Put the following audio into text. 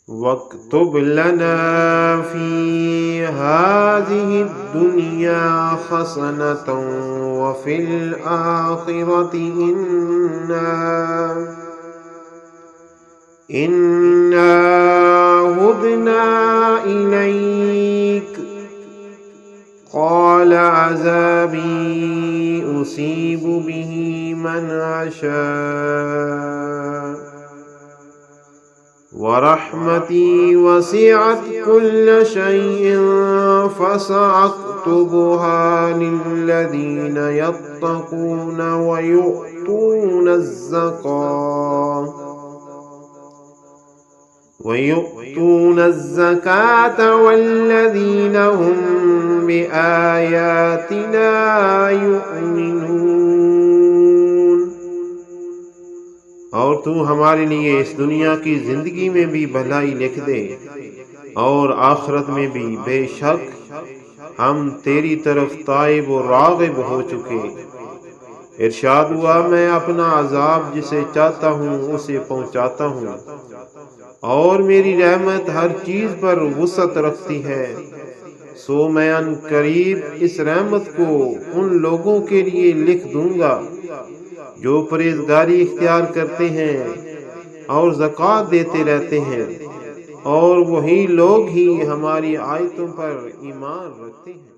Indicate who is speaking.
Speaker 1: واکتب لنا فی هذه الدنیا حسنة وفی الآخرة إنا هدنا إليك قال عذابي أصيب به من أشاء ورحمتي وسعت كل شيء فسأكتبها للذين يتقون ويؤتون الزكاة والذين هم بآياتنا يؤمنون۔ اور تو ہمارے لیے اس دنیا کی زندگی میں بھی بھلائی لکھ دے اور آخرت میں بھی، بے شک ہم تیری طرف تائب و راغب ہو چکے۔ ارشاد ہوا، میں اپنا عذاب جسے چاہتا ہوں اسے پہنچاتا ہوں، اور میری رحمت ہر چیز پر وسعت رکھتی ہے، سو میں ان قریب اس رحمت کو ان لوگوں کے لیے لکھ دوں گا جو پرہیزگاری اختیار کرتے ہیں اور زکوٰۃ دیتے رہتے ہیں، اور وہی لوگ ہی ہماری آیتوں پر ایمان رکھتے ہیں۔